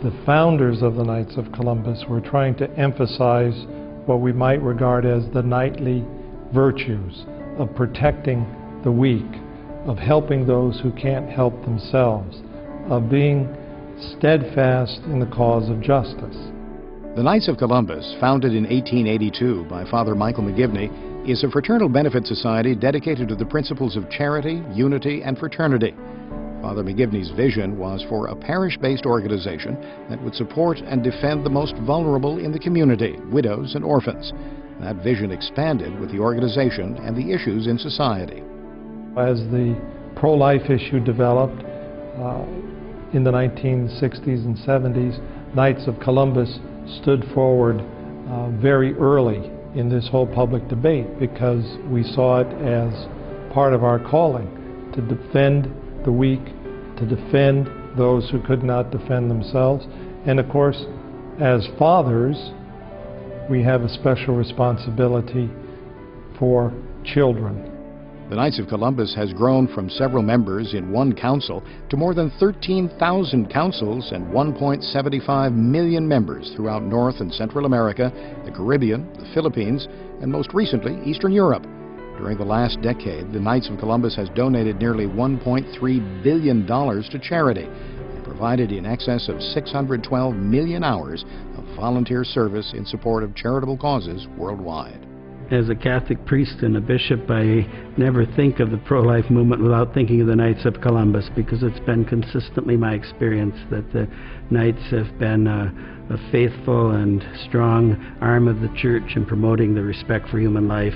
The founders of the Knights of Columbus were trying to emphasize what we might regard as the knightly virtues of protecting the weak, of helping those who can't help themselves, of being steadfast in the cause of justice. The Knights of Columbus, founded in 1882 by Father Michael McGivney, is a fraternal benefit society dedicated to the principles of charity, unity, and fraternity. Father McGivney's vision was for a parish-based organization that would support and defend the most vulnerable in the community, widows and orphans. That vision expanded with the organization and the issues in society. As the pro-life issue developed in the 1960s and 70s, Knights of Columbus stood forward very early in this whole public debate because we saw it as part of our calling to defend the weak, to defend those who could not defend themselves. And of course, as fathers, we have a special responsibility for children. The Knights of Columbus has grown from several members in one council to more than 13,000 councils and 1.75 million members throughout North and Central America, the Caribbean, the Philippines, and most recently, Eastern Europe. During the last decade, the Knights of Columbus has donated nearly $1.3 billion to charity and provided in excess of 612 million hours of volunteer service in support of charitable causes worldwide. As a Catholic priest and a bishop, I never think of the pro-life movement without thinking of the Knights of Columbus, because it's been consistently my experience that the Knights have been a faithful and strong arm of the Church in promoting the respect for human life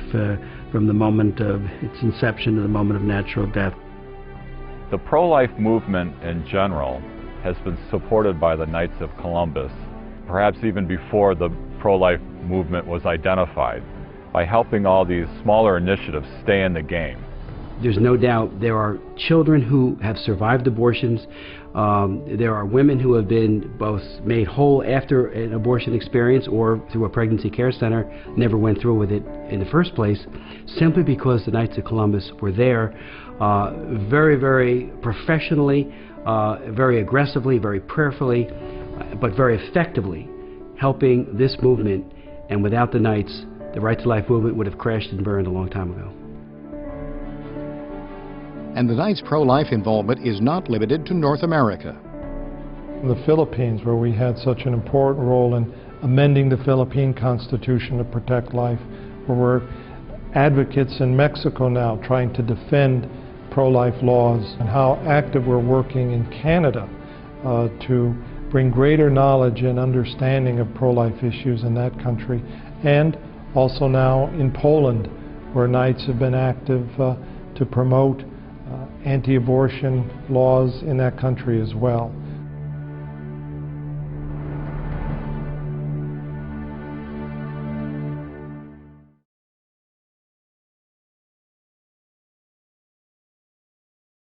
from the moment of its inception to the moment of natural death. The pro-life movement in general has been supported by the Knights of Columbus, perhaps even before the pro-life movement was identified, by helping all these smaller initiatives stay in the game. There's no doubt there are children who have survived abortions. There are women who have been both made whole after an abortion experience or through a pregnancy care center, never went through with it in the first place, simply because the Knights of Columbus were there very, very professionally, very aggressively, very prayerfully, but very effectively helping this movement. And without the Knights, the Right to Life movement would have crashed and burned a long time ago. And the Knights' pro-life involvement is not limited to North America. In the Philippines, where we had such an important role in amending the Philippine Constitution to protect life, where we're advocates in Mexico now trying to defend pro-life laws, and how active we're working in Canada to bring greater knowledge and understanding of pro-life issues in that country, and also now in Poland, where Knights have been active to promote anti-abortion laws in that country as well.